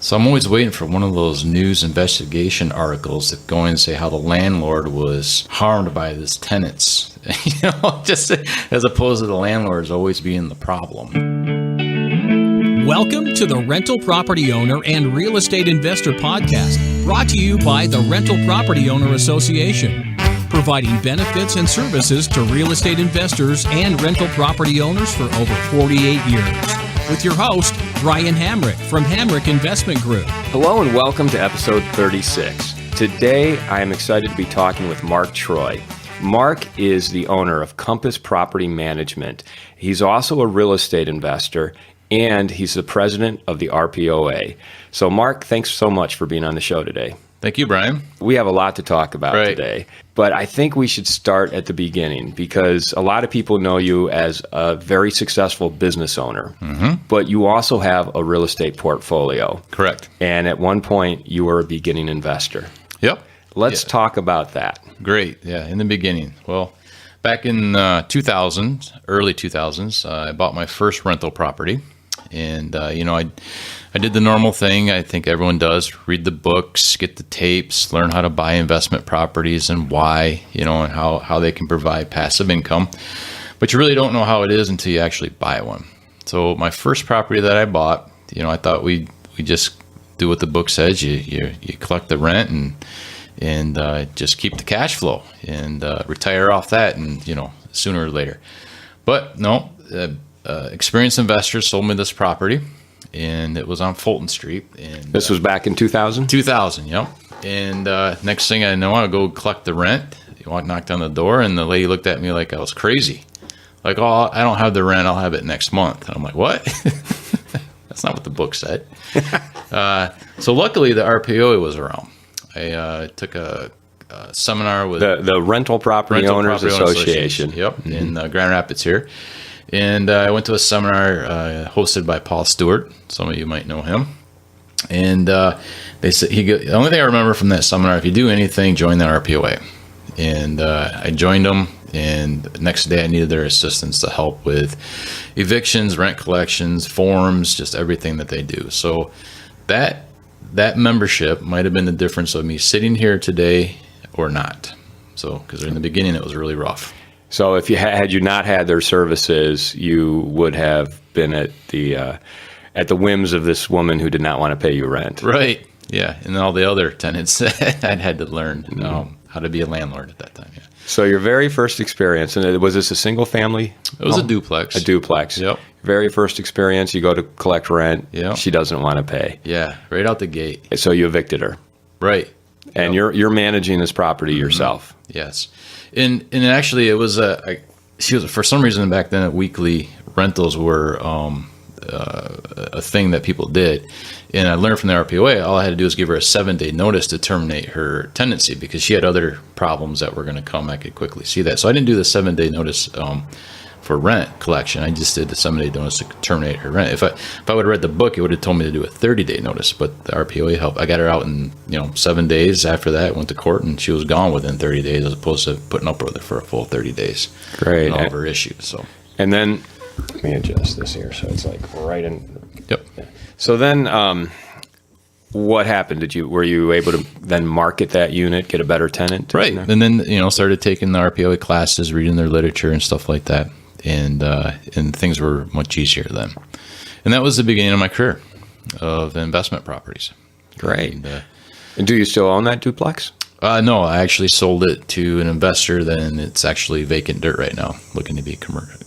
So I'm always waiting for one of those news investigation articles that go in and say how the landlord was harmed by his tenants, just as opposed to the landlords always being the problem. Welcome to the Rental Property Owner and Real Estate Investor Podcast, brought to you by the Rental Property Owner Association, providing benefits and services to real estate investors and rental property owners for over 48 years. With your host, Brian Hamrick from Hamrick Investment Group. Hello and welcome to episode 36. Today, I am excited to be talking with Mark Troy. Mark is the owner of Compass Property Management. He's also a real estate investor, and he's the president of the RPOA. So, Mark, thanks so much for being on the show today. Thank you, Brian. We have a lot to talk about today, but I think we should start at the beginning because a lot of people know you as a very successful business owner, but you also have a real estate portfolio. Correct. And at one point, you were a beginning investor. Yep. Let's talk about that. Great. Yeah, in the beginning. Well, back in 2000, early 2000s, I bought my first rental property. And, I did the normal thing I think everyone does, read the books, get the tapes, learn how to buy investment properties and why, and how they can provide passive income. But you really don't know how it is until you actually buy one. So my first property that I bought, I thought we just do what the book says. You collect the rent and just keep the cash flow and retire off that and, sooner or later. But no, experienced investors sold me this property. And it was on Fulton Street. And this was back in 2000? 2000, yep. And next thing I know, I go collect the rent. Knocked on the door, and the lady looked at me like I was crazy. Like, oh, I don't have the rent. I'll have it next month. And I'm like, what? That's not what the book said. So luckily, the RPOA was around. I took a seminar with the Rental Property Owners Association. Yep, in Grand Rapids here. And I went to a seminar hosted by Paul Stewart. Some of you might know him. And they said the only thing I remember from that seminar, if you do anything, join the RPOA. And I joined them. And the next day, I needed their assistance to help with evictions, rent collections, forms, just everything that they do. So that membership might have been the difference of me sitting here today or not. So because in the beginning, it was really rough. So if you had you not had their services, you would have been at the whims of this woman who did not want to pay you rent. Right. Yeah. And all the other tenants I'd had to learn how to be a landlord at that time. Yeah. So your very first experience, and was this a single family? It was a duplex. A duplex. Yep. Very first experience, you go to collect rent. Yep. She doesn't want to pay. Yeah. Right out the gate. So you evicted her. Right. And you're managing this property yourself. Yes. And actually, it was she was, for some reason back then, weekly rentals were a thing that people did. And I learned from the RPOA, all I had to do was give her a 7-day notice to terminate her tenancy because she had other problems that were going to come. I could quickly see that. So I didn't do the 7-day notice for rent collection. I just did the 7-day notice to terminate her rent. If I would have read the book, it would have told me to do a 30-day notice, but the RPOA helped. I got her out in 7 days. After that, went to court, and she was gone within 30 days, as opposed to putting up with her for a full 30 days. Great. And all of her issues. So. And then let me adjust this here so it's like right in. Yep. So then, what happened? Were you able to then market that unit, get a better tenant? Right. And then started taking the RPOA classes, reading their literature and stuff like that. And things were much easier then. And that was the beginning of my career of investment properties. Great. And do you still own that duplex? No, I actually sold it to an investor. Then it's actually vacant dirt right now, looking to be commercial.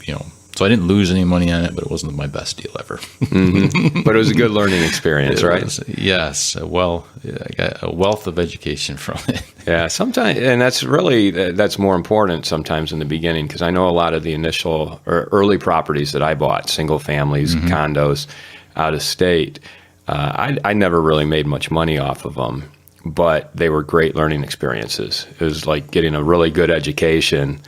So I didn't lose any money on it, but it wasn't my best deal ever. But it was a good learning experience, right? Yes. Well, I got a wealth of education from it. Yeah, sometimes, and that's more important sometimes in the beginning, because I know a lot of the initial or early properties that I bought, single families, condos, out of state, I never really made much money off of them, but they were great learning experiences. It was like getting a really good education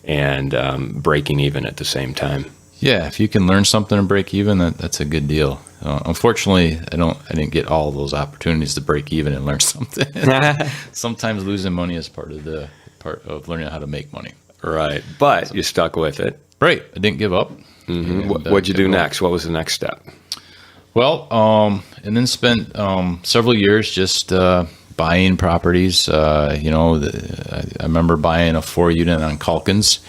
and breaking even at the same time. Yeah, if you can learn something and break even, that's a good deal. Unfortunately, I didn't get all of those opportunities to break even and learn something. Sometimes losing money is part of learning how to make money. Right, but you stuck with it. Right, I didn't give up. What'd you do next? What was the next step? Well, and then spent several years just buying properties. I remember buying a 4-unit on Calkins.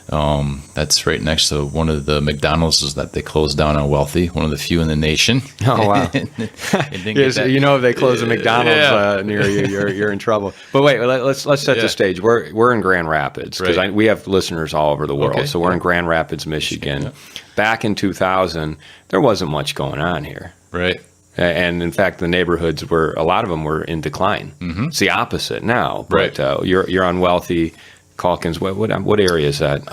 That's right next to one of the McDonald's that they closed down on Wealthy, one of the few in the nation. Oh, wow. Yes, if they close a McDonald's near you, you're in trouble. But wait, let's set the stage. We're in Grand Rapids because we have listeners all over the world. Okay. So we're in Grand Rapids, Michigan. Yeah. Back in 2000, there wasn't much going on here. Right. And in fact, the neighborhoods a lot of them were in decline. Mm-hmm. It's the opposite now. But you're on Wealthy, Calkins. What area is that?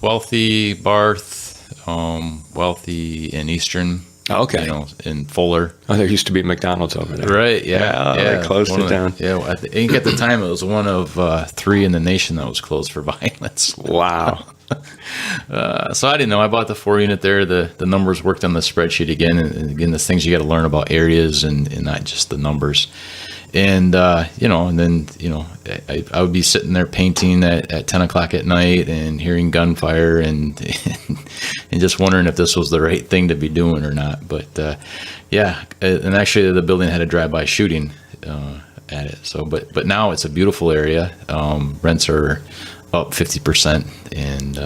Wealthy, Barth, Wealthy, and Eastern. Okay. In Fuller. Oh, there used to be McDonald's over there. Right. Yeah. They closed it down. Yeah. I think at the time it was one of 3 in the nation that was closed for violence. Wow. So I didn't know. I bought the 4-unit there. The numbers worked on the spreadsheet again. And again, there's things you got to learn about areas and not just the numbers. And, and then, I would be sitting there painting at 10 o'clock at night and hearing gunfire and just wondering if this was the right thing to be doing or not. But, and actually the building had a drive-by shooting at it. So, but now it's a beautiful area. Rents are up 50%. And,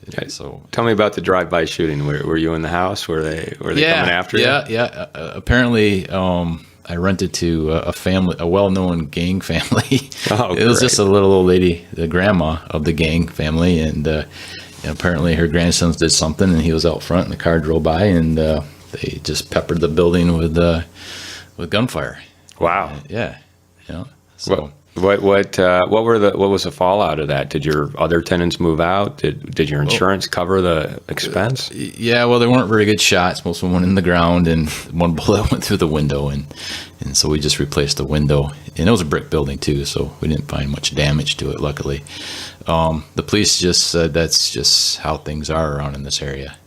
okay. So tell me about the drive-by shooting. Were you in the house? Were they coming after you? Yeah. Apparently, I rented to a well-known gang family. Oh, it was just a little old lady, the grandma of the gang family, and apparently her grandsons did something, and he was out front, and the car drove by, and they just peppered the building with gunfire. Wow. So. What was the fallout of that? Did your other tenants move out? Did your insurance cover the expense? Yeah, well, they weren't very good shots. Most of them went in the ground, and one bullet went through the window, and so we just replaced the window. And it was a brick building too, so we didn't find much damage to it. Luckily, the police just said that's just how things are around in this area.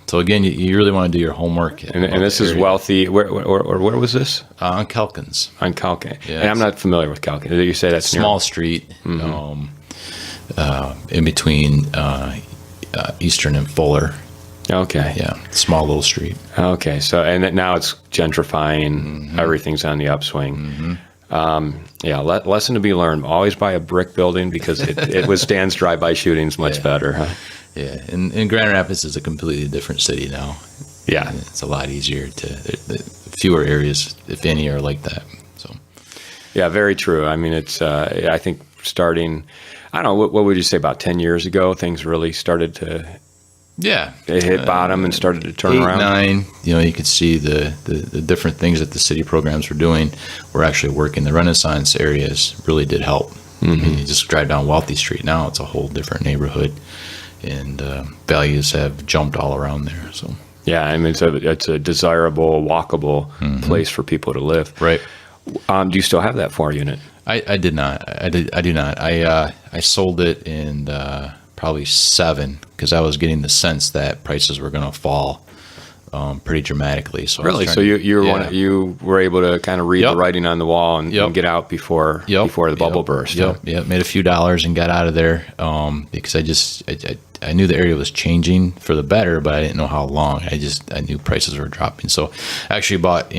So again, you really want to do your homework. And this is Wealthy. Where was this? On Calkins. On Calkins. Yeah, and I'm not familiar with Calkins. Did you say that's small street, in between Eastern and Fuller. Okay. Yeah, small little street. Okay, so and now it's gentrifying. Mm-hmm. Everything's on the upswing. Mm-hmm. Lesson to be learned: always buy a brick building because it withstands drive-by shootings much better. Huh? Yeah, and Grand Rapids is a completely different city now. Yeah, and it's a lot easier fewer areas, if any, are like that. So, yeah, very true. I mean, it's I think starting, I don't know, what would you say about 10 years ago, things really started to hit bottom and started to turn 8, around. 9, you could see the different things that the city programs were doing were actually working. The Renaissance areas really did help. Mm-hmm. I mean, you just drive down Wealthy Street now; it's a whole different neighborhood. And values have jumped all around there. So yeah, I mean it's a desirable, walkable place for people to live. Right. Do you still have that 4-unit? I did not. I do not. I sold it in probably 7 because I was getting the sense that prices were going to fall pretty dramatically. So really, so you were able to kind of read the writing on the wall and get out before the bubble burst. Yep. Made a few dollars and got out of there because I knew the area was changing for the better, but I didn't know how long. I knew prices were dropping. So I actually bought,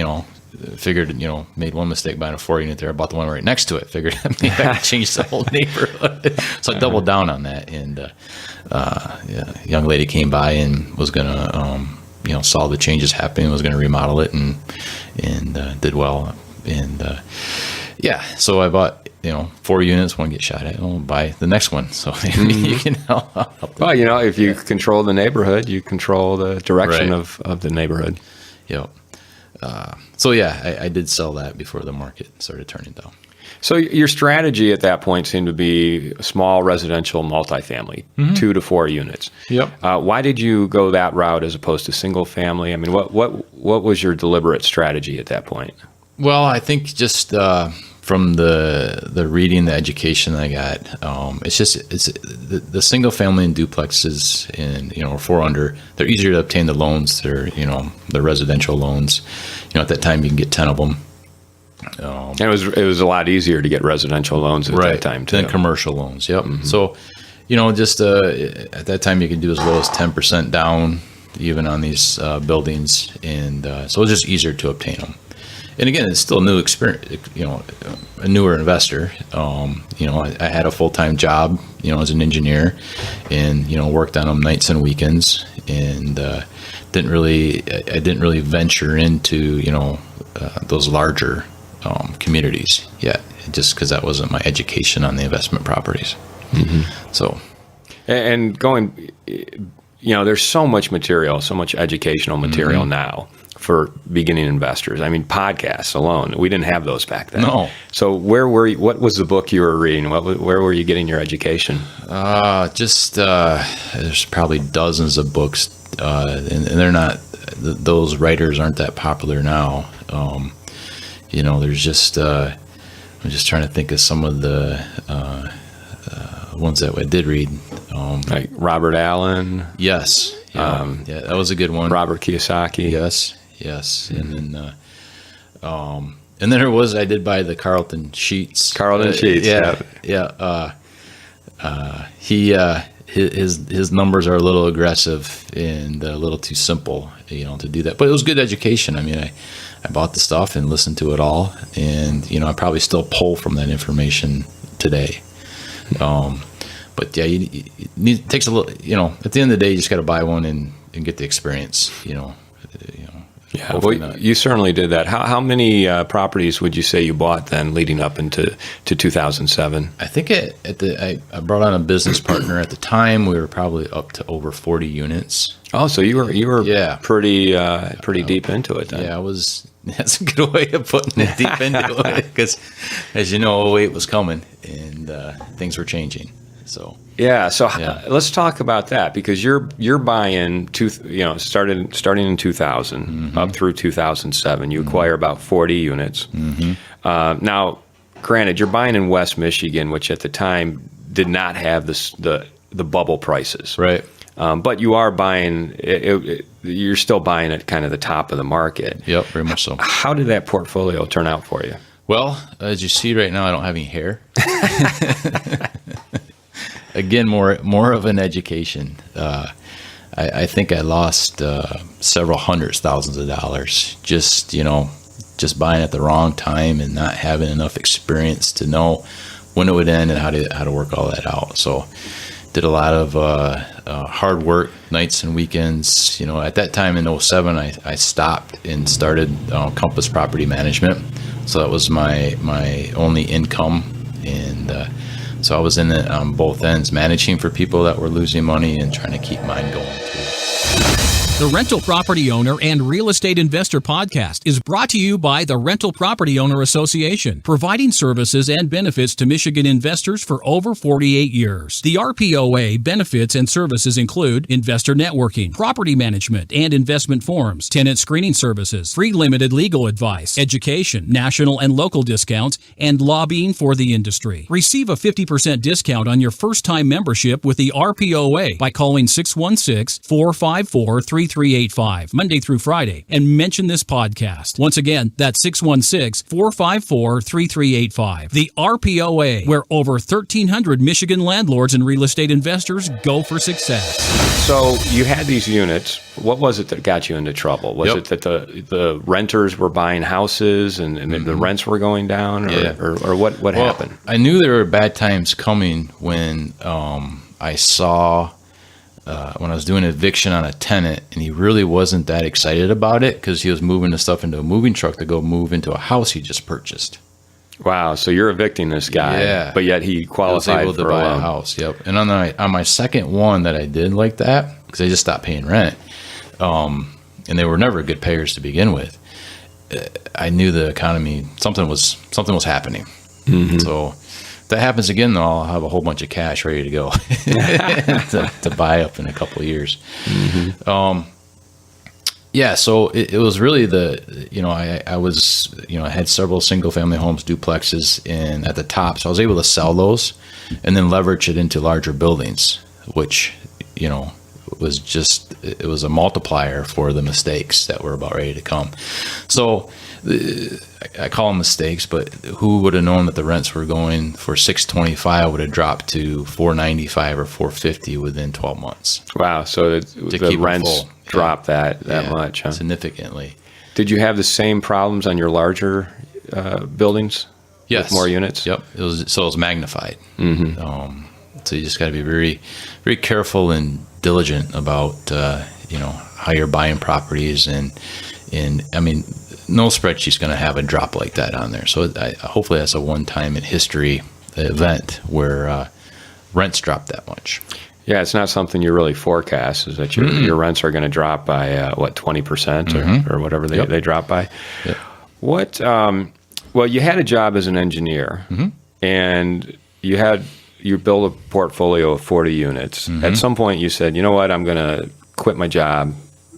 figured, made one mistake buying a 4-unit there. I bought the one right next to it. Figured maybe I could change the whole neighborhood. So I doubled down on that. And a young lady came by and was going to, saw the changes happening, was going to remodel it and did well. And so I bought 4 units, one get shot at, I'll buy the next one. So maybe you can help them. Well, if you control the neighborhood, you control the direction of the neighborhood. Yep. I did sell that before the market started turning down. So your strategy at that point seemed to be small residential multifamily, 2 to 4 units. Yep. Why did you go that route as opposed to single family? I mean, what was your deliberate strategy at that point? Well, I think just from the reading, the education I got, it's the single family and duplexes and or 4 under. They're easier to obtain the loans. They're the residential loans. At that time you can get 10 of them. And it was a lot easier to get residential loans at that time too. Than commercial loans. Yep. Mm-hmm. So, just at that time you could do as low as 10% down, even on these buildings, and so it was just easier to obtain them. And again, it's still a new experience, a newer investor. I had a full-time job, as an engineer, and worked on them nights and weekends, and I didn't really venture into those larger communities yet, just because that wasn't my education on the investment properties. So, and going, there's so much material, so much educational material now for beginning investors. I mean, podcasts alone, we didn't have those back then. No. So where were you? What was the book you were reading? Where were you getting your education? There's probably dozens of books, and they're not. Those writers aren't that popular now. There's just. I'm just trying to think of some of the ones that I did read. Like Robert Allen. Yes. Yeah, that was a good one. Robert Kiyosaki. Yes. And then there was, I did buy the Carlton Sheets. Sheets. Yeah. His numbers are a little aggressive and a little too simple, to do that. But it was good education. I mean, I bought the stuff and listened to it all, and I probably still pull from that information today. But yeah, it takes a little. At the end of the day, you just got to buy one and get the experience. Yeah, well, you certainly did that. How many properties would you say you bought then, leading up into 2007? I think I brought on a business partner at the time. We were probably up to over 40 units. Oh, so you were pretty deep into it then. Yeah, I was. That's a good way of putting it, deep into it, because as you know, 2008 was coming and things were changing. So let's talk about that, because you're buying starting in 2000 up through 2007. You acquire about 40 units. Now, granted, you're buying in West Michigan, which at the time did not have the bubble prices, right? But you are buying. You're still buying at kind of the top of the market. Yep, very much so. How did that portfolio turn out for you? Well, as you see right now, I don't have any hair. Again, more of an education. I think I lost several hundreds, thousands of dollars just buying at the wrong time and not having enough experience to know when it would end and how to work all that out. So did a lot of hard work, nights and weekends. At that time in 2007, I stopped and started Compass Property Management. So that was my only income, and so I was in it on both ends, managing for people that were losing money and trying to keep mine going too. The Rental Property Owner and Real Estate Investor Podcast is brought to you by the Rental Property Owner Association, providing services and benefits to Michigan investors for over 48 years. The RPOA benefits and services include investor networking, property management and investment forums, tenant screening services, free limited legal advice, education, national and local discounts, and lobbying for the industry. Receive a 50% discount on your first-time membership with the RPOA by calling 616-454-3385 Monday through Friday and mention this podcast. Once again, that's 616-454-3385. The RPOA, where over 1,300 Michigan landlords and real estate investors go for success. So you had these units. What was it that got you into trouble? Was it that the renters were buying houses and the rents were going down, or what happened? I knew there were bad times coming when I saw when I was doing eviction on a tenant, and he really wasn't that excited about it because he was moving the stuff into a moving truck to go move into a house he just purchased. Wow! So you're evicting this guy, but yet he qualified for buy a house. Yep. And on my second one that I did like that, because I just stopped paying rent, and they were never good payers to begin with. I knew the economy, something was happening. So. That happens again, though, I'll have a whole bunch of cash ready to go to buy up in a couple of years. So it was really I was, I had several single family homes, duplexes, and at the top, so I was able to sell those and then leverage it into larger buildings, which, it was a multiplier for the mistakes that were about ready to come. So I call them mistakes, but who would have known that the rents were going for $625 would have dropped to $495 or $450 within 12 months. Wow. So the rents dropped that much, huh? Significantly. Did you have the same problems on your larger buildings? Yes. With more units? Yep. It was magnified. Mm-hmm. So you just got to be very, very careful and diligent about, how you're buying properties. And I mean, no spreadsheet's going to have a drop like that on there. So hopefully that's a one-time in history event where rents drop that much. Yeah, it's not something you really forecast, is that your rents are going to drop by, 20% or whatever they drop by. Yep. What, well, you had a job as an engineer, and you built a portfolio of 40 units. At some point you said, you know what, I'm going to quit my job,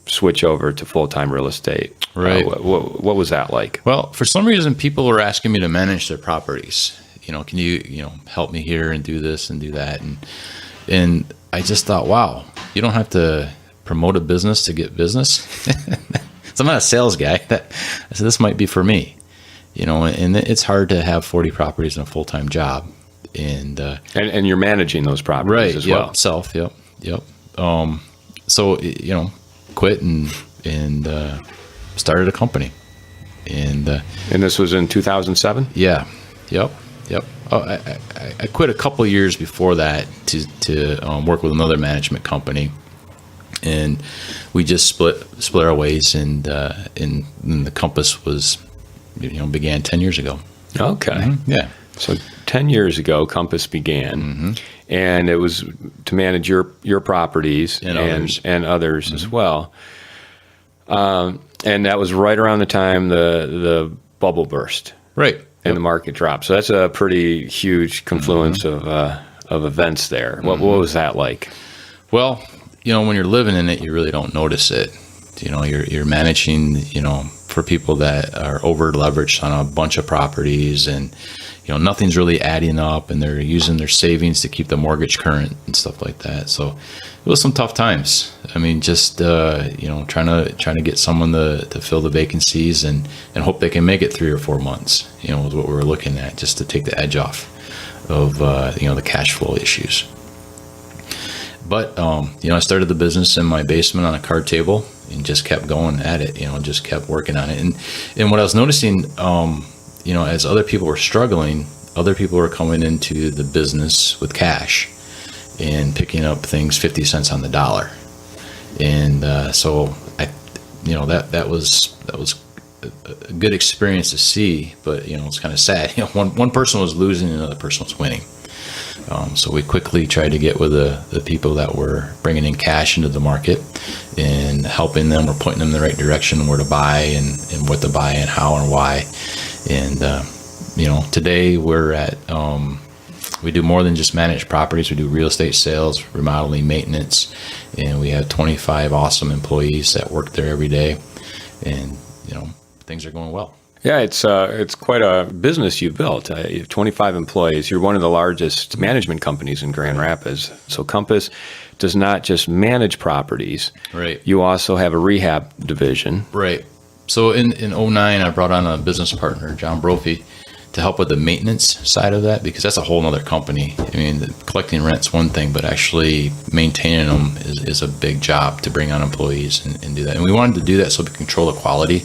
switch over to full-time real estate. Right. What was that like? Well, for some reason, people were asking me to manage their properties. Can you, help me here and do this and do that? And I just thought, wow, you don't have to promote a business to get business. So I'm not a sales guy. I said, this might be for me, and it's hard to have 40 properties in a full-time job. And you're managing those properties as well. Self. Yep. So, quit and started a company. And this was in 2007? Yeah. Yep. Oh, I quit a couple of years before that to work with another management company, and we just split our ways, and the Compass was, began 10 years ago. Okay. Mm-hmm. Yeah. So 10 years ago, Compass began, and it was to manage your properties and others as well. And that was right around the time the bubble burst. Right. And the market dropped. So that's a pretty huge confluence of events there. What was that like? Well, when you're living in it, you really don't notice it. You're managing, for people that are over leveraged on a bunch of properties, and nothing's really adding up, and they're using their savings to keep the mortgage current and stuff like that. So it was some tough times. I mean, just trying to get someone to fill the vacancies and hope they can make it 3 or 4 months. Was what we were looking at, just to take the edge off of the cash flow issues. But I started the business in my basement on a card table and just kept going at it. Just kept working on it. And what I was noticing, as other people were struggling, other people were coming into the business with cash and picking up things 50 cents on the dollar. And so that was a good experience to see. But it's kind of sad. One person was losing and another person was winning. So we quickly tried to get with the people that were bringing in cash into the market and helping them or pointing them in the right direction, where to buy and what to buy and how and why. And, today we're at, we do more than just manage properties. We do real estate sales, remodeling, maintenance, and we have 25 awesome employees that work there every day. And, things are going well. Yeah, it's quite a business you've built. You have 25 employees. You're one of the largest management companies in Grand Rapids. So Compass does not just manage properties. Right. You also have a rehab division. Right. So in 2009, I brought on a business partner, John Brophy, to help with the maintenance side of that, because that's a whole other company. I mean, collecting rent's one thing, but actually maintaining them is a big job to bring on employees and do that. And we wanted to do that so we could control the quality.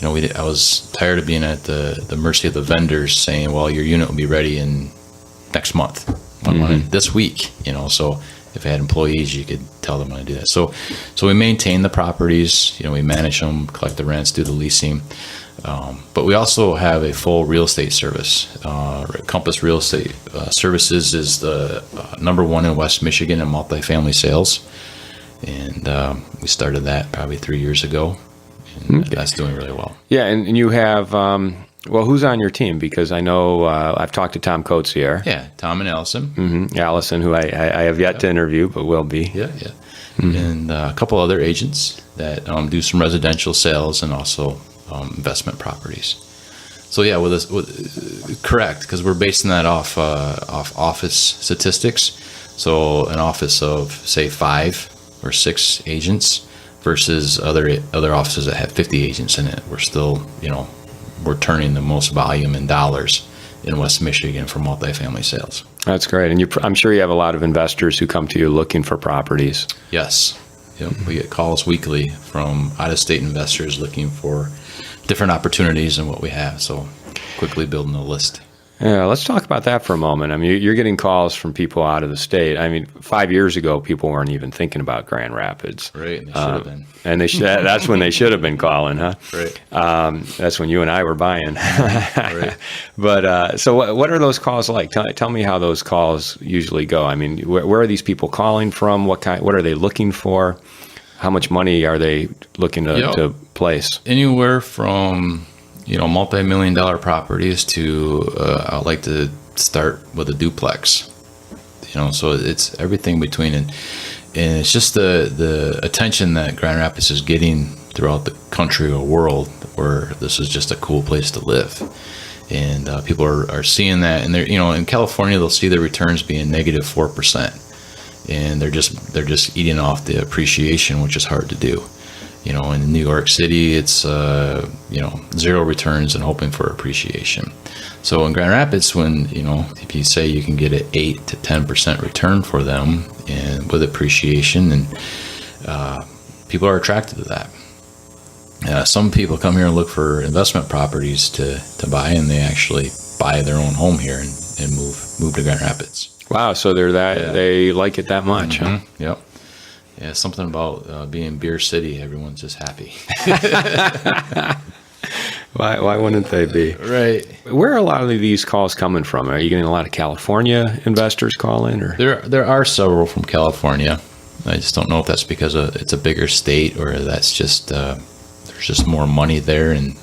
I was tired of being at the mercy of the vendors saying, well, your unit will be ready in next month. I want it this week, so if I had employees, you could tell them how to do that. So we maintain the properties, we manage them, collect the rents, do the leasing. But we also have a full real estate service. Compass Real Estate Services is the number one in West Michigan in multifamily sales. And we started that probably 3 years ago. And that's doing really well. Yeah, and you have, who's on your team? Because I know I've talked to Tom Coates here. Yeah, Tom and Allison. Allison, who I have yet to interview, but will be. Yeah. And a couple other agents that do some residential sales and also investment properties. So yeah, correct, because we're basing that off office statistics. So an office of, say, 5 or 6 agents versus other offices that have 50 agents in it. We're still, we're turning the most volume in dollars in West Michigan for multifamily sales. That's great. And I'm sure you have a lot of investors who come to you looking for properties. Yes. We get calls weekly from out-of-state investors looking for different opportunities than what we have. So quickly building a list. Yeah, let's talk about that for a moment. I mean, you're getting calls from people out of the state. I mean, 5 years ago, people weren't even thinking about Grand Rapids. Right, and they should have been. And that's when they should have been calling, huh? Right. That's when you and I were buying. Right. But so what are those calls like? Tell me how those calls usually go. I mean, where are these people calling from? What are they looking for? How much money are they looking to place? Anywhere from multi-million-dollar properties to I like to start with a duplex. So it's everything between, and it's just the attention that Grand Rapids is getting throughout the country or world, where this is just a cool place to live, and people are seeing that, and they're in California they'll see their returns being negative 4%, and they're just eating off the appreciation, which is hard to do. In New York City, it's, zero returns and hoping for appreciation. So in Grand Rapids, when, if you say you can get an 8 to 10% return for them and with appreciation, and people are attracted to that. Some people come here and look for investment properties to buy, and they actually buy their own home here and move to Grand Rapids. Wow, so they like it that much, huh? Yep. Yeah, something about being Beer City. Everyone's just happy. Why wouldn't they be? Right. Where are a lot of these calls coming from? Are you getting a lot of California investors calling? Or there are several from California. I just don't know if that's because it's a bigger state, or that's just there's just more money there, and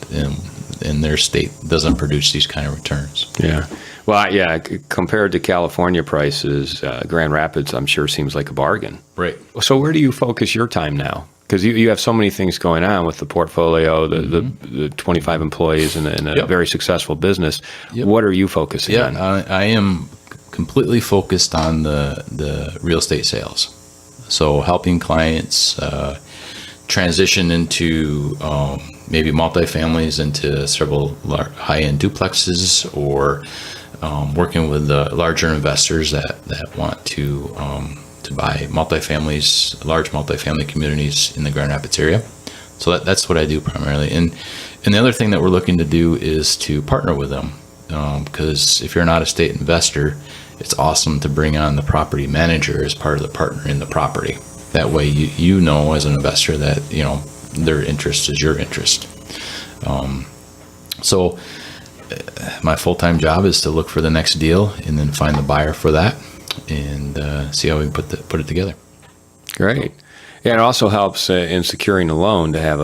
their state doesn't produce these kind of returns. Yeah. Well, yeah, compared to California prices, Grand Rapids, I'm sure, seems like a bargain. Right. So where do you focus your time now? Because you have so many things going on with the portfolio, the 25 employees, and a very successful business. Yep. What are you focusing on? I am completely focused on the real estate sales. So helping clients transition into maybe multifamilies into several high-end duplexes, or working with larger investors that want to buy multifamilies, large multifamily communities in the Grand Rapids area. So that's what I do primarily. And the other thing that we're looking to do is to partner with them, because if you're an out-of-state investor, it's awesome to bring on the property manager as part of the partner in the property. That way you know as an investor that their interest is your interest. So my full-time job is to look for the next deal and then find the buyer for that, and see how we can put it together. Great. Yeah, it also helps in securing a loan to have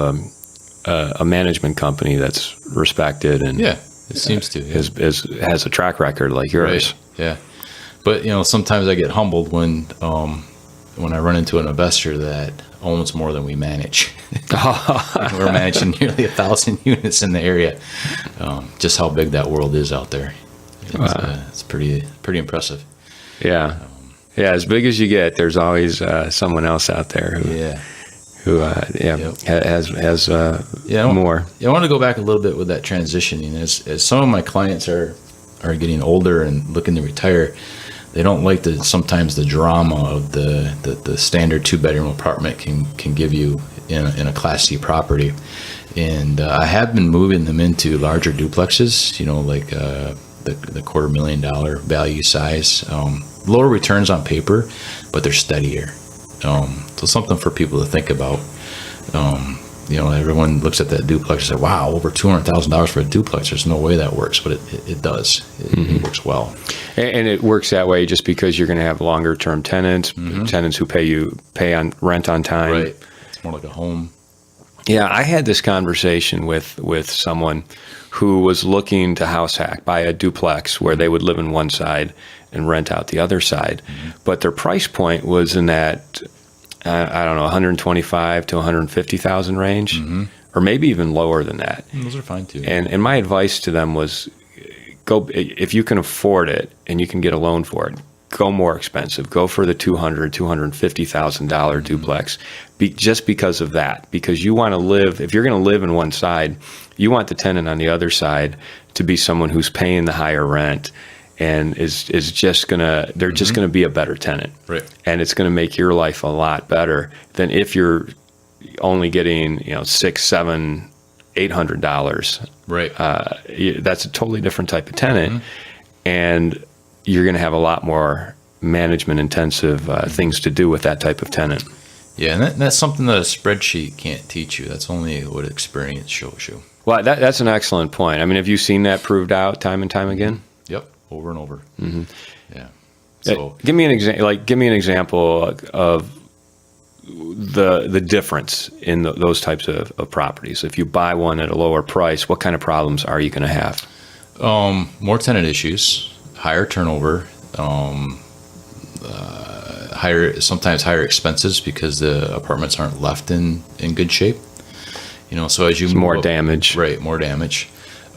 a management company that's respected and it seems to has a track record like yours. Right. Yeah, but sometimes I get humbled when I run into an investor that owns more than we manage. We're managing nearly 1,000 units in the area. Just how big that world is out there. It's pretty impressive. Yeah. As big as you get, there's always someone else out there who has more. I want to go back a little bit with that transitioning. As some of my clients are getting older and looking to retire, they don't like sometimes the drama of the standard 2-bedroom apartment can give you in a Class C property. And I have been moving them into larger duplexes, like the $250,000 value size. Lower returns on paper, but they're steadier. So something for people to think about. Everyone looks at that duplex and says, wow, over $200,000 for a duplex. There's no way that works, but it does. It works well. And it works that way just because you're going to have longer term tenants, tenants who pay on rent on time. Right. It's more like a home. Yeah, I had this conversation with someone who was looking to house hack, buy a duplex where they would live in one side and rent out the other side. But their price point was in that, I don't know, 125 to 150,000 range, or maybe even lower than that. Those are fine too. And my advice to them was, go if you can afford it and you can get a loan for it, go more expensive. Go for the $250,000 duplex, just because of that. Because you want to live, if you're going to live in one side, you want the tenant on the other side to be someone who's paying the higher rent and is just gonna, they're just gonna be a better tenant, Right. and it's gonna make your life a lot better than if you're only getting $600, $700, $800. Right. That's a totally different type of tenant, and you're going to have a lot more management intensive things to do with that type of tenant. Yeah, and that's something that a spreadsheet can't teach you. That's only what experience shows you. Well, that's an excellent point. I mean, have you seen that proved out time and time again? Yep, over and over. Mm-hmm. Yeah. So give me an example of the difference in those types of properties. If you buy one at a lower price, what kind of problems are you going to have? More tenant issues, higher turnover, sometimes higher expenses because the apartments aren't left in good shape. So as you move more up, damage, right? More damage.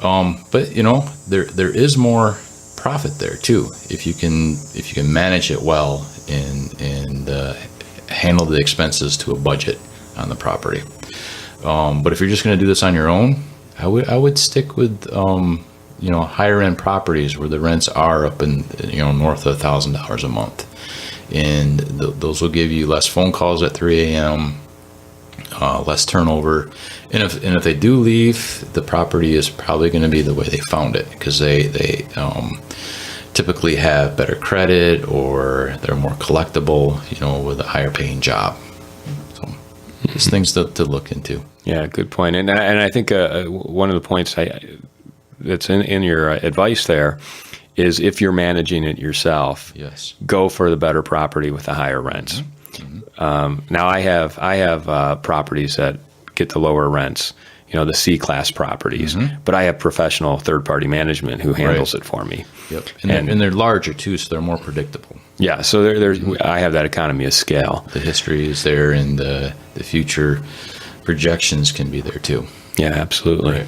But there is more profit there too if you can manage it well and handle the expenses to a budget on the property. But if you're just going to do this on your own, I would stick with higher end properties where the rents are up in north of $1,000 a month, and those will give you less phone calls at 3 a.m., less turnover, and if they do leave, the property is probably going to be the way they found it, because they typically have better credit, or they're more collectible, with a higher paying job. So it's things to look into. Yeah, good point. And I think one of the points that's in your advice there is, if you're managing it yourself, yes, go for the better property with the higher rents. Mm-hmm. Now I have properties that get the lower rents, the C-class properties, but I have professional third-party management who handles it for me. Yep, and they're larger too, so they're more predictable. Yeah, so I have that economy of scale. The history is there, and the future projections can be there too. Yeah, absolutely. Right.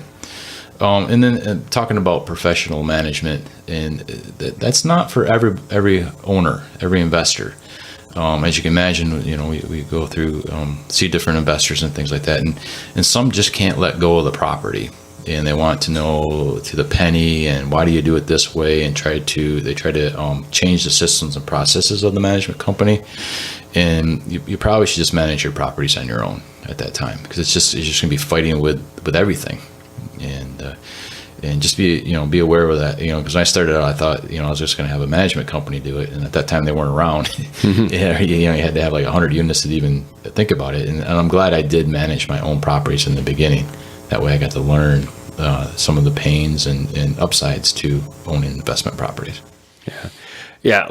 And then talking about professional management, and that's not for every owner, every investor. As you can imagine, we go through, see different investors and things like that, and some just can't let go of the property, and they want to know to the penny, and why do you do it this way, and they try to change the systems and processes of the management company, and you probably should just manage your properties on your own at that time, because it's just going to be fighting with everything, and just be aware of that, because when I started out, I thought, I was just going to have a management company do it. And at that time they weren't around. You had to have like 100 units to even think about it. And I'm glad I did manage my own properties in the beginning. That way I got to learn some of the pains and upsides to owning investment properties. Yeah.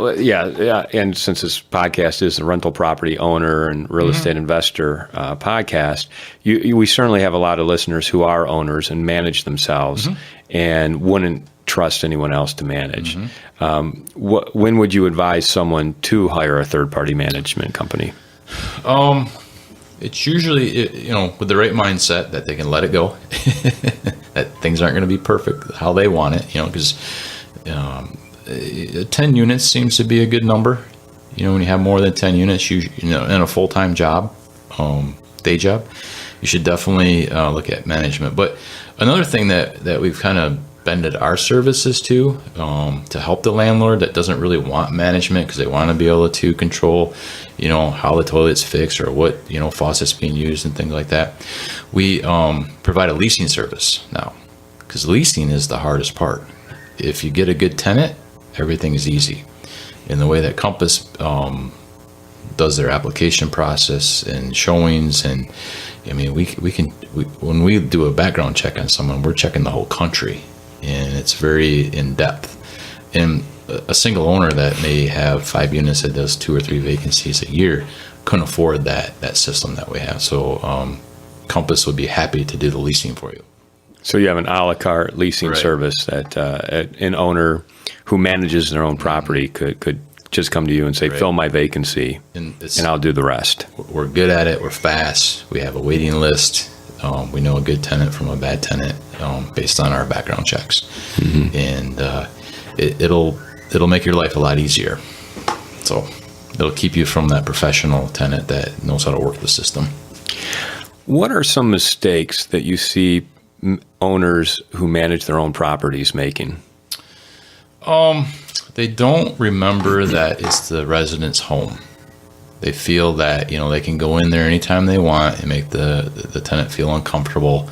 And since this podcast is a rental property owner and real estate investor podcast, we certainly have a lot of listeners who are owners and manage themselves and wouldn't trust anyone else to manage. When would you advise someone to hire a third-party management company? It's usually, with the right mindset that they can let it go, that things aren't going to be perfect how they want it, because 10 units seems to be a good number. When you have more than 10 units, in a full-time job, day job, you should definitely look at management. But another thing that we've kind of bended our services to help the landlord that doesn't really want management, because they want to be able to control, how the toilet's fixed or what, faucets being used and things like that. We provide a leasing service now, because leasing is the hardest part. If you get a good tenant, everything is easy. And the way that Compass does their application process and showings, and when we do a background check on someone, we're checking the whole country, and it's very in depth. And a single owner that may have 5 units that does 2 or 3 vacancies a year couldn't afford that system that we have. So Compass would be happy to do the leasing for you. So you have an a la carte leasing service that an owner who manages their own property could just come to you and say, fill my vacancy, and I'll do the rest. We're good at it. We're fast. We have a waiting list. We know a good tenant from a bad tenant based on our background checks. And it'll make your life a lot easier. So it'll keep you from that professional tenant that knows how to work the system. What are some mistakes that you see owners who manage their own properties making? They don't remember that it's the resident's home. They feel that, they can go in there anytime they want and make the tenant feel uncomfortable,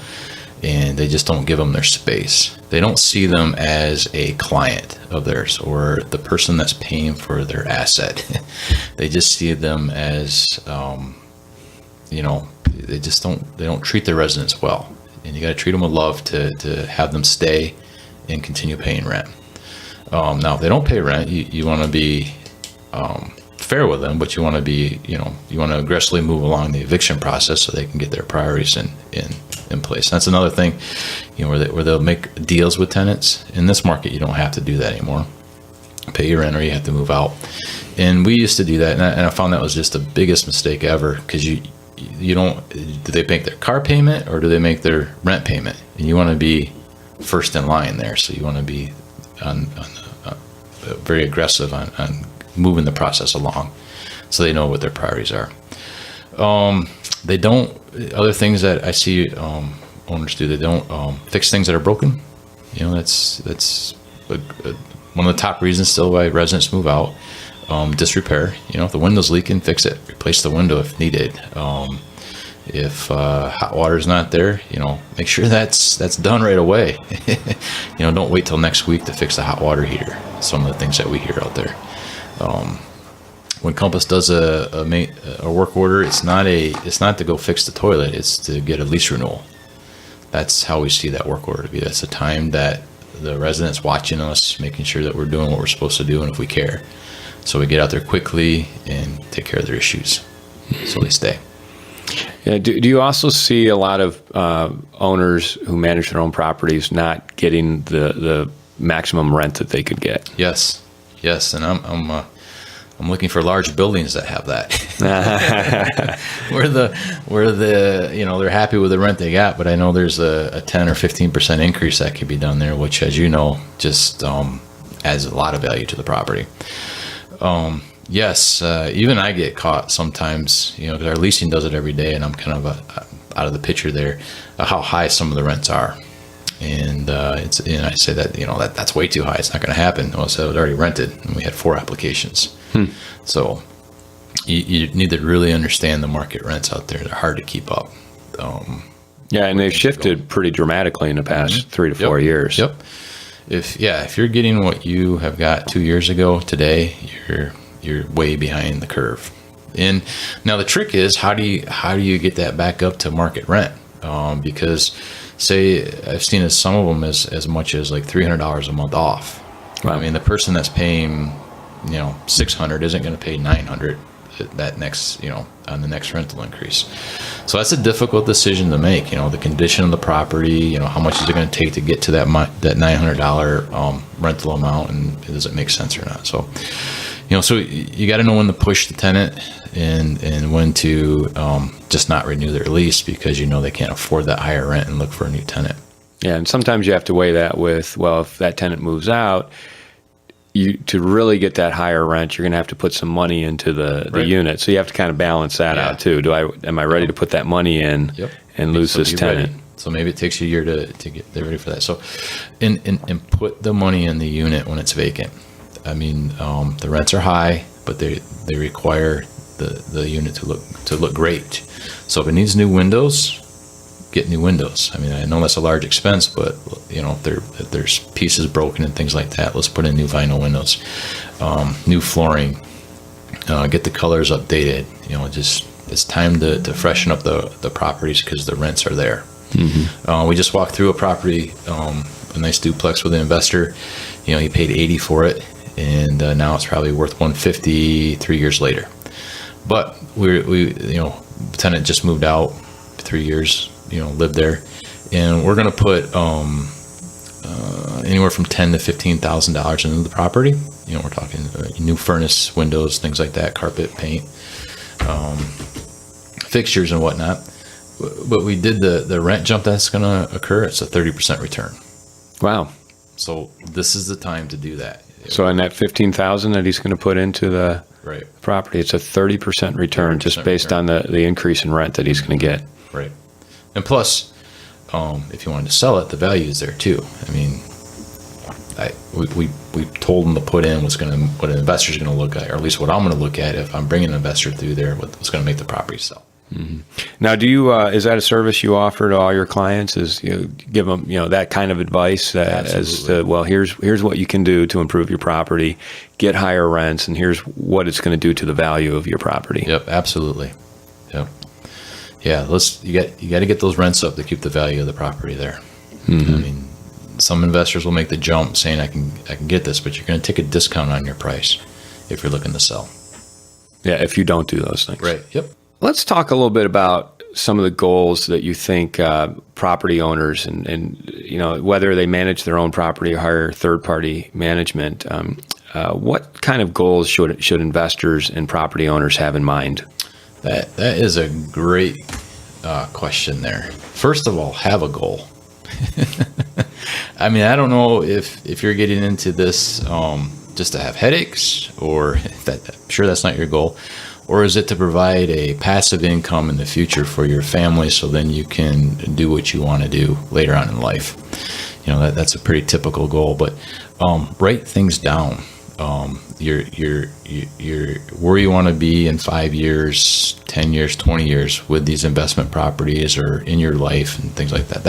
and they just don't give them their space. They don't see them as a client of theirs or the person that's paying for their asset. They just see them as, they don't treat their residents well. And you got to treat them with love to have them stay and continue paying rent. Now, if they don't pay rent, you want to be fair with them, but you want to be, you want to aggressively move along the eviction process so they can get their priorities in place. That's another thing, where they'll make deals with tenants. In this market, you don't have to do that anymore. Pay your rent or you have to move out. And we used to do that, and I found that was just the biggest mistake ever, because you don't, do they make their car payment or do they make their rent payment? And you want to be first in line there, so you want to be very aggressive on moving the process along so they know what their priorities are. They don't, other things that I see owners do, they don't fix things that are broken. That's one of the top reasons still why residents move out. Disrepair, if the window's leaking, fix it, replace the window if needed. If hot water's not there, make sure that's done right away. Don't wait till next week to fix the hot water heater. Some of the things that we hear out there. When Compass does a work order, it's not to go fix the toilet. It's to get a lease renewal. That's how we see that work order to be. That's the time that the residents watching us, making sure that we're doing what we're supposed to do, and if we care. So we get out there quickly and take care of their issues, so they stay. Yeah, do you also see a lot of owners who manage their own properties not getting the maximum rent that they could get? Yes, and I'm looking for large buildings that have that. where they're happy with the rent they got, but I know there's a 10 or 15% increase that could be done there, which, as you know, just adds a lot of value to the property. Yes, even I get caught sometimes, because our leasing does it every day, and I'm kind of out of the picture there, how high some of the rents are. And I say that, that's way too high. It's not going to happen. Well, so it was already rented, and we had 4 applications. So you need to really understand the market rents out there. They're hard to keep up. And they've shifted pretty dramatically in the past 3 to 4 years. Yep. If you're getting what you have got 2 years ago today, you're way behind the curve. And now the trick is, how do you get that back up to market rent? Because say I've seen some of them as much as like $300 a month off. Wow. I mean, the person that's paying $600 isn't going to pay $900 that next on the next rental increase. So that's a difficult decision to make. The condition of the property, how much is it going to take to get to that $900 rental amount, and does it make sense or not? So so you got to know when to push the tenant and when to just not renew their lease, because they can't afford that higher rent and look for a new tenant. Yeah, and sometimes you have to weigh that with, well, if that tenant moves out, to really get that higher rent, you're going to have to put some money into the unit. So you have to kind of balance that out too. Am I ready to put that money in and lose this tenant? Ready. So maybe it takes you a year to get ready for that. So, and put the money in the unit when it's vacant. I mean, the rents are high, but they require the unit to look great. So if it needs new windows, get new windows. I mean, I know that's a large expense, but if there's pieces broken and things like that, let's put in new vinyl windows, new flooring, get the colors updated. It's time to freshen up the properties, because the rents are there. Mm-hmm. We just walked through a property, a nice duplex with an investor. He paid $80 for it, and now it's probably worth $150 3 years later. But the tenant just moved out 3 years. Lived there, and we're going to put anywhere from $10,000 to $15,000 into the property. We're talking new furnace, windows, things like that, carpet, paint, fixtures, and whatnot. But we did the rent jump that's going to occur. It's a 30% return. Wow! So this is the time to do that. So in that $15,000 that he's going to put into the Right. property, it's a 30% return just 30% based return. on the increase in rent that he's going to get. Right. And plus, if you wanted to sell it, the value is there too. I mean, we told them to put in what an investor's going to look at, or at least what I'm going to look at if I'm bringing an investor through there, what's going to make the property sell. Mm-hmm. Now, do you is that a service you offer to all your clients? Is you give them that kind of advice as to, well, here's what you can do to improve your property, get higher rents, and here's what it's going to do to the value of your property. Yep, absolutely. Yep. Yeah, you got to get those rents up to keep the value of the property there. Mm-hmm. I mean, some investors will make the jump saying I can get this, but you're going to take a discount on your price if you're looking to sell. Yeah, if you don't do those things. Right. Yep. Let's talk a little bit about some of the goals that you think property owners and whether they manage their own property or hire third-party management. What kind of goals should investors and property owners have in mind? That is a great question there. First of all, have a goal. I mean, I don't know if you're getting into this just to have headaches, or I'm sure that's not your goal. Or is it to provide a passive income in the future for your family so then you can do what you want to do later on in life? That's a pretty typical goal, but write things down. You're where you want to be in 5 years, 10 years, 20 years with these investment properties or in your life and things like that.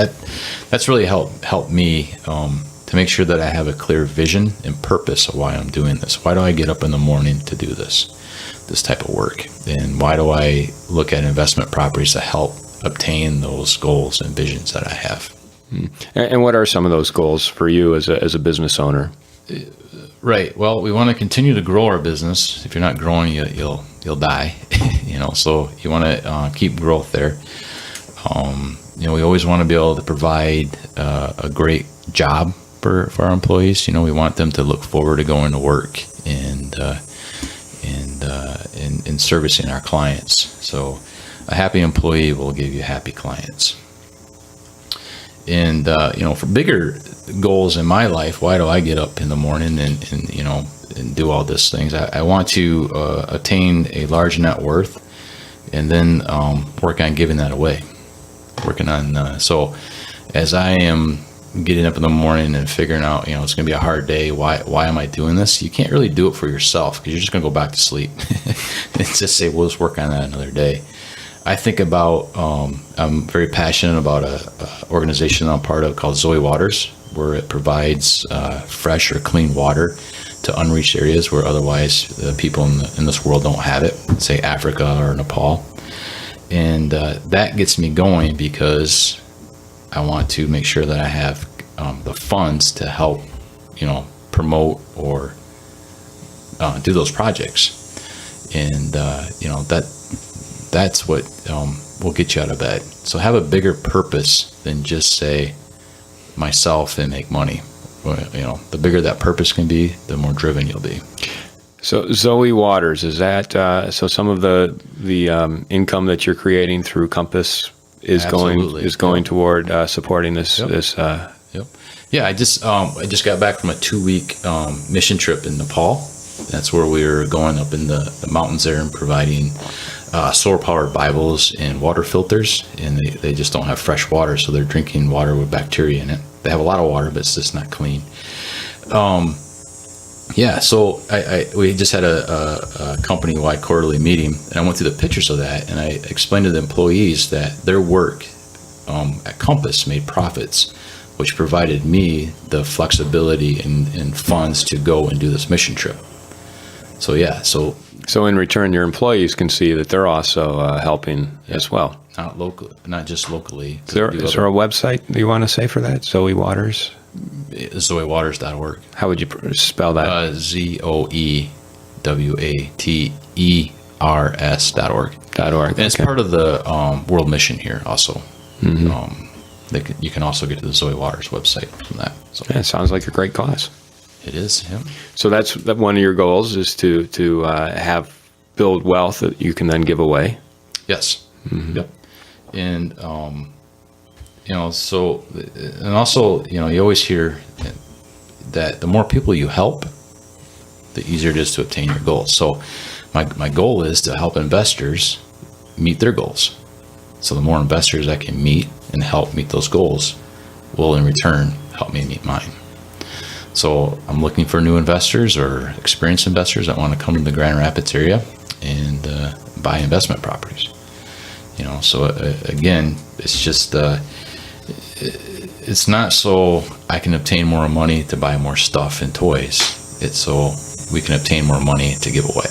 That's really helped me to make sure that I have a clear vision and purpose of why I'm doing this. Why do I get up in the morning to do this type of work? And why do I look at investment properties to help obtain those goals and visions that I have? And what are some of those goals for you as a business owner? Right. Well, we want to continue to grow our business. If you're not growing, you'll die. So you want to keep growth there. We always want to be able to provide a great job for our employees. We want them to look forward to going to work and servicing our clients. So a happy employee will give you happy clients. And for bigger goals in my life, why do I get up in the morning and do all these things? I want to attain a large net worth, and then work on giving that away. So as I am getting up in the morning and figuring out, it's going to be a hard day. Why am I doing this? You can't really do it for yourself because you're just going to go back to sleep and just say, we'll just work on that another day. I think about, I'm very passionate about a organization I'm part of called Zoe Waters, where it provides fresh or clean water to unreached areas where otherwise people in this world don't have it, say Africa or Nepal. And that gets me going because I want to make sure that I have the funds to help, promote or do those projects. And, that's what will get you out of bed. So have a bigger purpose than just say myself and make money. The bigger that purpose can be, the more driven you'll be. So Zoe Waters, is that so? Some of the income that you're creating through Compass is going toward supporting this. Yep. Yep. Yeah, I just got back from a 2-week mission trip in Nepal. That's where we were going up in the mountains there and providing solar-powered Bibles and water filters, and they just don't have fresh water, so they're drinking water with bacteria in it. They have a lot of water, but it's just not clean. So we just had a company-wide quarterly meeting, and I went through the pictures of that, and I explained to the employees that their work at Compass made profits, which provided me the flexibility and funds to go and do this mission trip. So in return, your employees can see that they're also helping as well. Not just locally. Is there a website you want to say for that? Zoe Waters? ZoeWaters.org. How would you spell that? ZoeWaters.org. And it's part of the World Mission here also. Mm-hmm. You can also get to the Zoe Waters website from that. So. Yeah, it sounds like a great cause. It is, yeah. So that's one of your goals is to build wealth that you can then give away. Yes. Mm-hmm. Yep. And also you always hear that the more people you help, the easier it is to obtain your goals. So my goal is to help investors meet their goals. So the more investors I can meet and help meet those goals will in return help me meet mine. So I'm looking for new investors or experienced investors that want to come to the Grand Rapids area and buy investment properties. So again, it's just it's not so I can obtain more money to buy more stuff and toys. It's so we can obtain more money to give away.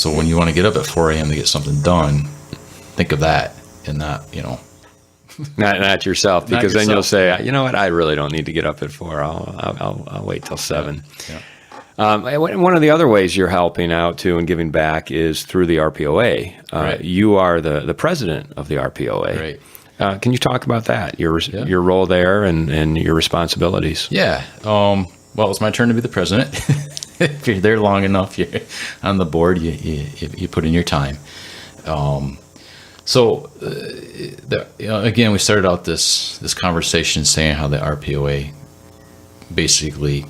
So when you want to get up at 4 a.m. to get something done, think of that and not. Not yourself, because Not then you'll yourself. say, you know what, I really don't need to get up at 4. I'll wait till 7. Yeah. One of the other ways you're helping out too and giving back is through the RPOA. Right. You are the president of the RPOA. Right. Can you talk about that? Your role there and your responsibilities. Yeah. Well, it's my turn to be the president. If you're there long enough, you're on the board. You put in your time. Again, we started out this conversation saying how the RPOA basically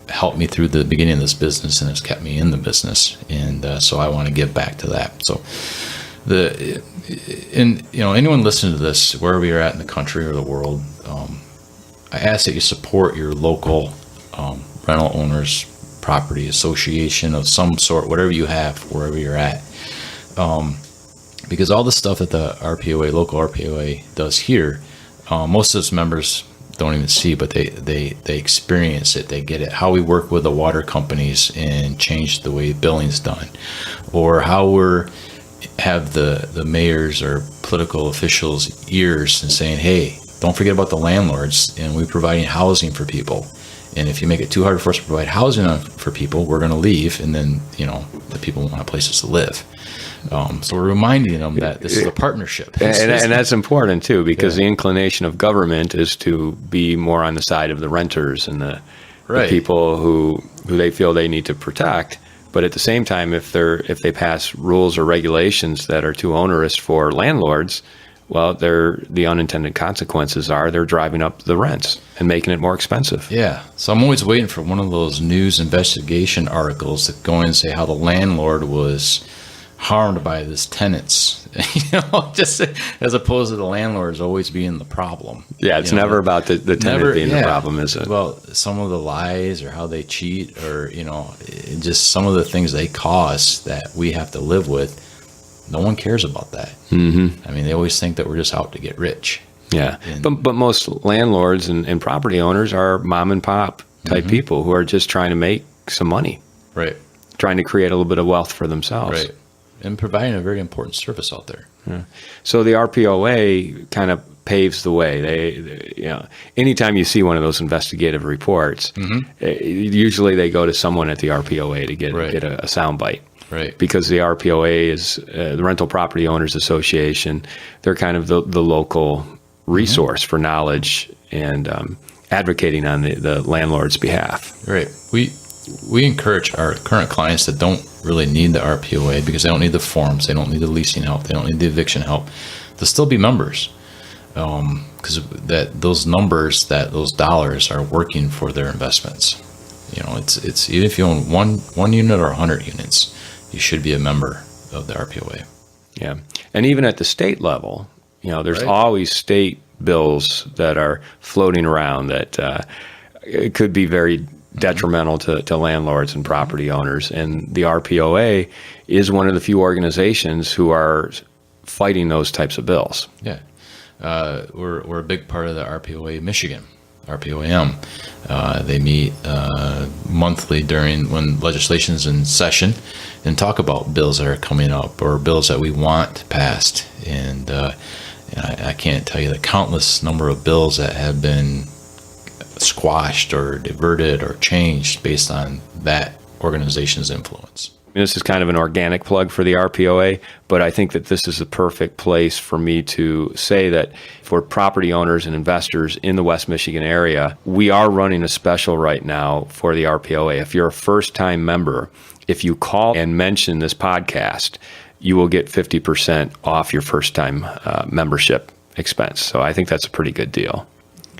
helped me through the beginning of this business and has kept me in the business, and so I want to give back to that. So, anyone listening to this, wherever you're at in the country or the world, I ask that you support your local rental owners property association of some sort, whatever you have, wherever you're at. Because all the stuff that the RPOA, local RPOA does here, most of its members don't even see, but they experience it. They get it. How we work with the water companies and change the way billing's done, or how have the mayors or political officials' ears and saying, hey, don't forget about the landlords, and we're providing housing for people. And if you make it too hard for us to provide housing for people, we're going to leave, and then the people won't have places to live. So we're reminding them that this is a partnership. And that's important too, because the inclination of government is to be more on the side of the renters and the people who they feel they need to protect. But at the same time, if they pass rules or regulations that are too onerous for landlords, well, the unintended consequences are they're driving up the rents and making it more expensive. Yeah. So I'm always waiting for one of those news investigation articles that go in and say how the landlord was harmed by his tenants, just as opposed to the landlords always being the problem. Yeah, it's never about the tenant being the problem, is it? Well, some of the lies or how they cheat or, just some of the things they cause that we have to live with, no one cares about that. Mm-hmm. I mean, they always think that we're just out to get rich. Yeah, but most landlords and property owners are mom and pop type people who are just trying to make some money. Right. Trying to create a little bit of wealth for themselves. Right. And providing a very important service out there. Yeah. So the RPOA kind of paves the way. They anytime you see one of those investigative reports, usually they go to someone at the RPOA to get a soundbite. Right. Because the RPOA is the Rental Property Owners Association. They're kind of the local resource for knowledge and advocating on the landlord's behalf. Right. We encourage our current clients that don't really need the RPOA because they don't need the forms, they don't need the leasing help, they don't need the eviction help, to still be members. Because those numbers, those dollars are working for their investments. It's even if you own one unit or 100 units, you should be a member of the RPOA. Yeah, and even at the state level, there's always state bills that are floating around that it could be very detrimental to landlords and property owners. And the RPOA is one of the few organizations who are fighting those types of bills. Yeah. We're a big part of the RPOA Michigan, RPOAM. They meet monthly when legislation's in session and talk about bills that are coming up or bills that we want passed. And I can't tell you the countless number of bills that have been squashed or diverted or changed based on that organization's influence. This is kind of an organic plug for the RPOA, but I think that this is the perfect place for me to say that for property owners and investors in the West Michigan area, we are running a special right now for the RPOA. If you're a first-time member, if you call and mention this podcast, you will get 50% off your first-time membership expense. So I think that's a pretty good deal.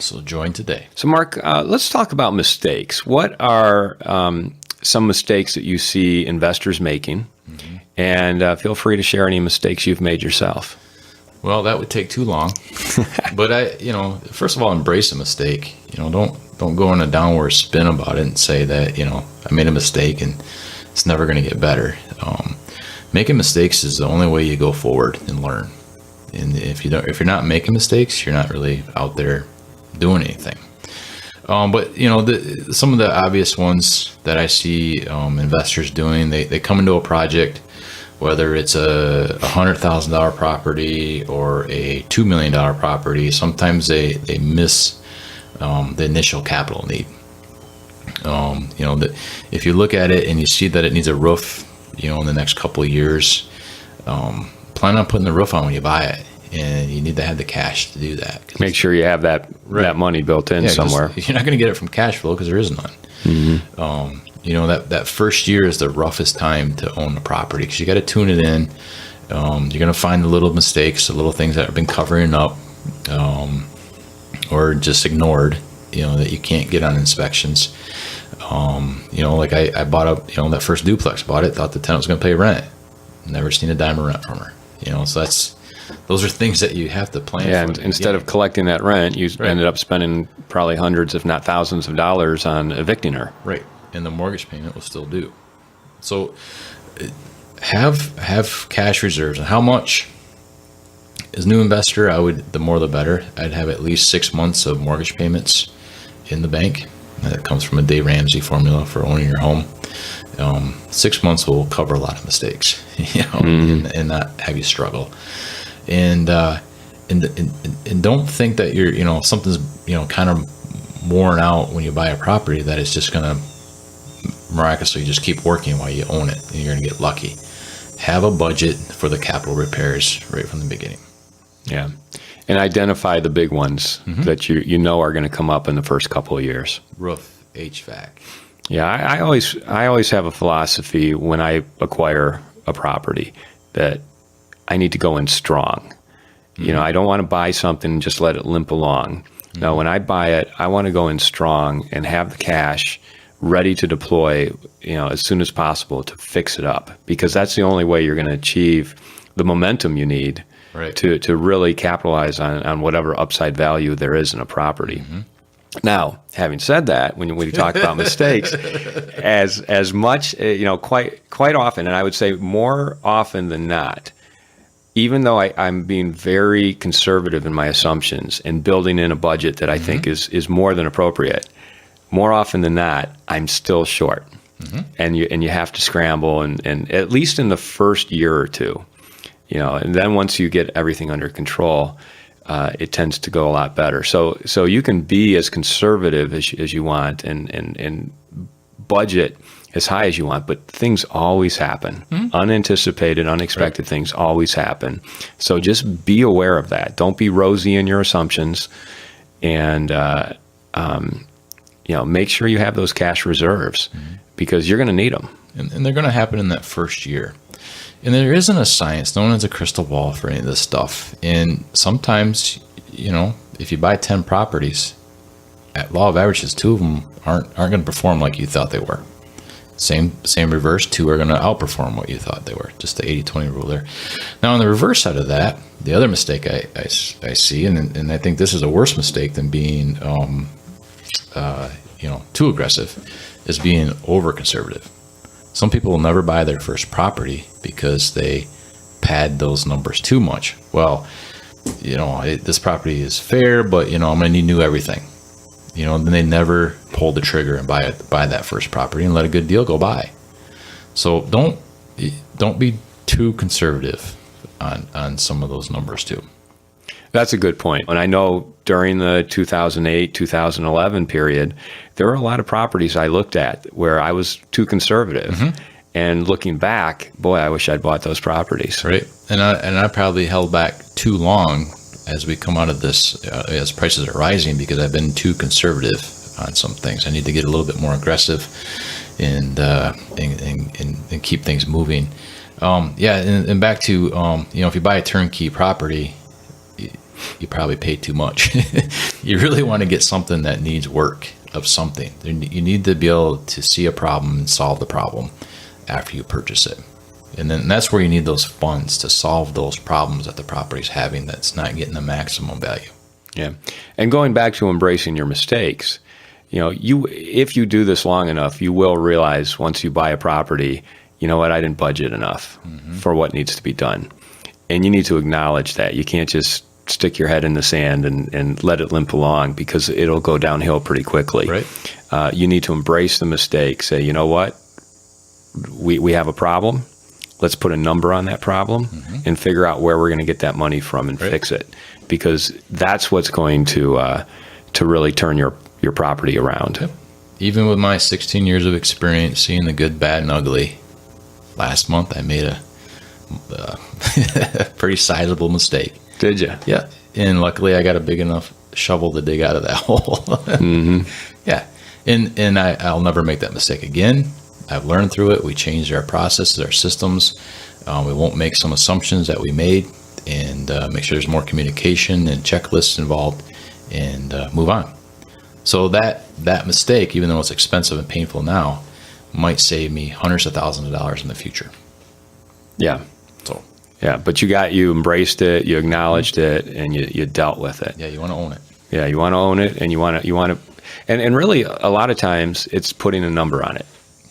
So join today. So Mark, let's talk about mistakes. What are some mistakes that you see investors making, and feel free to share any mistakes you've made yourself. Well, that would take too long. But first of all, embrace a mistake. Don't go in a downward spin about it and say that, I made a mistake and it's never going to get better. Making mistakes is the only way you go forward and learn. And if you're not making mistakes, you're not really out there doing anything. But some of the obvious ones that I see investors doing, they come into a project, whether it's a $100,000 property or a $2 million property. Sometimes they miss the initial capital need. If you look at it and you see that it needs a roof, in the next couple of years, plan on putting the roof on when you buy it. And you need to have the cash to do that. Make sure you have that money built in somewhere. You're not going to get it from cash flow because there is none. Mm-hmm. That first year is the roughest time to own a property because you got to tune it in. You're going to find the little mistakes, the little things that have been covering up or just ignored, that you can't get on inspections. Like I bought that first duplex, bought it, thought the tenant was going to pay rent. Never seen a dime of rent from her. So those are things that you have to plan for. And instead of collecting that rent, you ended up spending probably hundreds, if not thousands of dollars on evicting her. Right. And the mortgage payment was still due. So have cash reserves. And how much? As a new investor, the more the better. I'd have at least 6 months of mortgage payments in the bank. That comes from a Dave Ramsey formula for owning your home. 6 months will cover a lot of mistakes, and not have you struggle. And don't think that you're, something's, kind of worn out when you buy a property that it's just going to miraculously just keep working while you own it and you're going to get lucky. Have a budget for the capital repairs right from the beginning. Yeah. And identify the big ones that you know are going to come up in the first couple of years. Roof, HVAC. Yeah, I always have a philosophy when I acquire a property that I need to go in strong. I don't want to buy something and just let it limp along. No, when I buy it, I want to go in strong and have the cash ready to deploy, as soon as possible to fix it up, because that's the only way you're going to achieve the momentum you need to really capitalize on whatever upside value there is in a property. Now, having said that, when you talk about mistakes, as much, quite often, and I would say more often than not, even though I'm being very conservative in my assumptions and building in a budget that I think is more than appropriate, more often than not, I'm still short. And you have to scramble, and at least in the first year or two, and then once you get everything under control, it tends to go a lot better. So you can be as conservative as you want and budget as high as you want, but things always happen. Unanticipated, unexpected things always happen. So just be aware of that. Don't be rosy in your assumptions, and make sure you have those cash reserves because you're going to need them. And they're going to happen in that first year. And there isn't a science. No one has a crystal ball for any of this stuff. And sometimes, if you buy 10 properties, at law of averages, 2 of them aren't going to perform like you thought they were. Same reverse, 2 are going to outperform what you thought they were. Just the 80-20 rule there. Now, on the reverse side of that, the other mistake I see, and I think this is a worse mistake than being, too aggressive, is being over-conservative. Some people will never buy their first property because they pad those numbers too much. Well, this property is fair, but I'm going to need new everything. Then they never pull the trigger and buy that first property and let a good deal go by. So don't be too conservative on some of those numbers too. That's a good point. And I know during the 2008, 2011 period, there were a lot of properties I looked at where I was too conservative. And looking back, boy, I wish I'd bought those properties. Right. And I probably held back too long as we come out of this, as prices are rising, because I've been too conservative on some things. I need to get a little bit more aggressive and keep things moving. And back to, if you buy a turnkey property, you probably pay too much. You really want to get something that needs work. of something. You need to be able to see a problem and solve the problem after you purchase it. And then that's where you need those funds to solve those problems that the property's having that's not getting the maximum value. Yeah. And going back to embracing your mistakes, if you do this long enough, you will realize once you buy a property, you know what, I didn't budget enough for what needs to be done. And you need to acknowledge that. You can't just stick your head in the sand and let it limp along, because it'll go downhill pretty quickly. Right. You need to embrace the mistake. Say, you know what, we have a problem. Let's put a number on that problem and figure out where we're going to get that money from and fix it, because that's what's going to really turn your property around. Yep. Even with my 16 years of experience seeing the good, bad, and ugly, last month I made a pretty sizable mistake. Did you? Yeah. And luckily I got a big enough shovel to dig out of that hole. Yeah. And I'll never make that mistake again. I've learned through it. We changed our processes, our systems. We won't make some assumptions that we made, and make sure there's more communication and checklists involved, and move on. So that mistake, even though it's expensive and painful now, might save me hundreds of thousands of dollars in the future. Yeah. So. Yeah, but you embraced it, you acknowledged it, and you dealt with it. Yeah, you want to own it. Yeah, you want to own it, and you want to, and really a lot of times it's putting a number on it.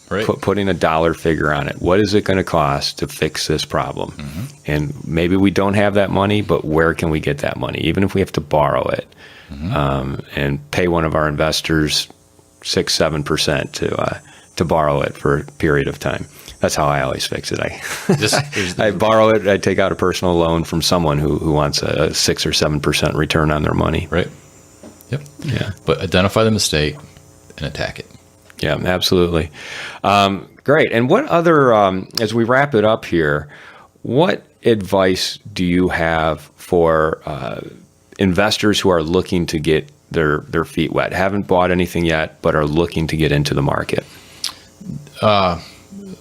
Right. Putting a dollar figure on it. What is it going to cost to fix this problem? And maybe we don't have that money, but where can we get that money? Even if we have to borrow it, and pay one of our investors 6-7% to borrow it for a period of time. That's how I always fix it. I borrow it. I take out a personal loan from someone who wants a 6 or 7% return on their money. Right. Yep. Yeah. But identify the mistake and attack it. Yeah, absolutely. Great. And what other, as we wrap it up here, what advice do you have for investors who are looking to get their feet wet, haven't bought anything yet, but are looking to get into the market?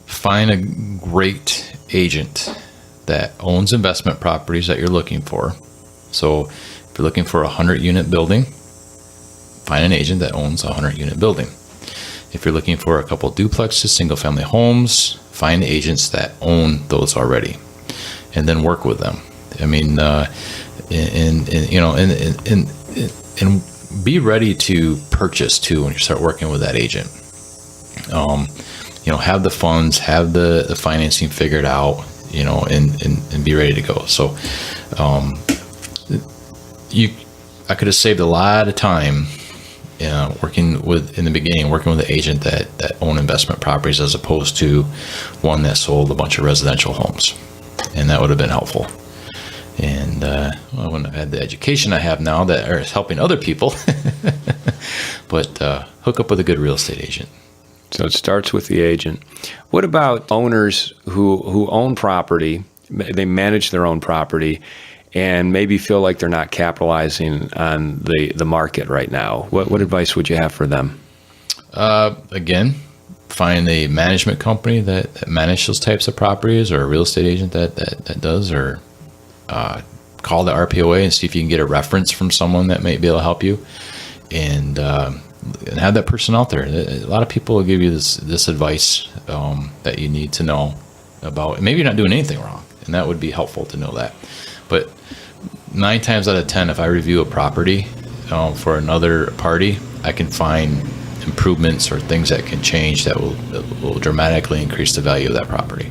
Find a great agent that owns investment properties that you're looking for. So if you're looking for a 100-unit building, find an agent that owns a 100-unit building. If you're looking for a couple duplexes, single-family homes, find agents that own those already, and then work with them. I mean, and be ready to purchase too when you start working with that agent. Have the funds, have the financing figured out, and be ready to go. So, I could have saved a lot of time working with the agent that owned investment properties, as opposed to one that sold a bunch of residential homes, and that would have been helpful. And I wouldn't have had the education I have now that is helping other people. But hook up with a good real estate agent. So it starts with the agent. What about owners who own property? They manage their own property and maybe feel like they're not capitalizing on the market right now. What advice would you have for them? Again, find a management company that manages those types of properties, or a real estate agent that does, or call the RPOA and see if you can get a reference from someone that might be able to help you, and have that person out there. A lot of people will give you this advice that you need to know about. Maybe you're not doing anything wrong, and that would be helpful to know that. But 9 times out of 10, if I review a property for another party, I can find improvements or things that can change that will dramatically increase the value of that property.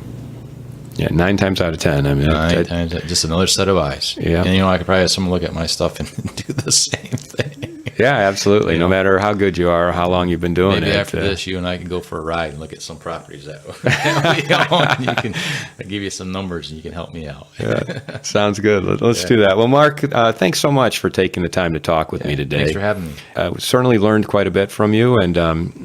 Yeah, 9 times out of 10. I mean, 9 times, just another set of eyes. Yeah. And I could probably have someone look at my stuff and do the same thing. Yeah, absolutely. No matter how good you are or how long you've been doing it. Maybe after this, you and I can go for a ride and look at some properties that we own. I'll give you some numbers and you can help me out. Yeah, sounds good. Let's do that. Well, Mark, thanks so much for taking the time to talk with me today. Thanks for having me. We certainly learned quite a bit from you, and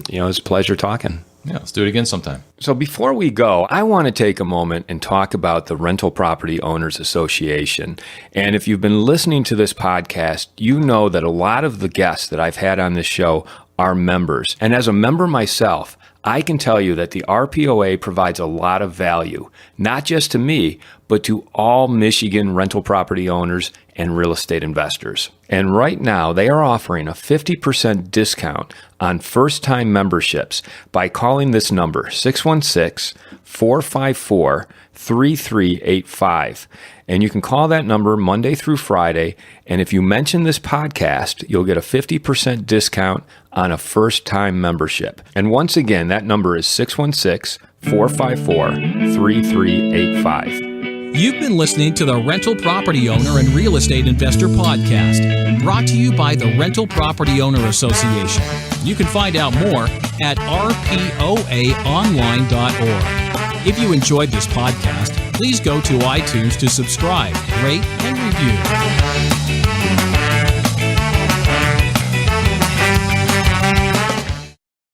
it was a pleasure talking. Yeah, let's do it again sometime. So before we go, I want to take a moment and talk about the Rental Property Owners Association. And if you've been listening to this podcast, you know that a lot of the guests that I've had on this show our members. And as a member myself, I can tell you that the RPOA provides a lot of value, not just to me, but to all Michigan rental property owners and real estate investors. And right now, they are offering a 50% discount on first-time memberships by calling this number, 616-454-3385. And you can call that number Monday through Friday. And if you mention this podcast, you'll get a 50% discount on a first-time membership. And once again, that number is 616-454-3385. You've been listening to the Rental Property Owner and Real Estate Investor Podcast, brought to you by the Rental Property Owner Association. You can find out more at rpoaonline.org. If you enjoyed this podcast, please go to iTunes to subscribe, rate, and review.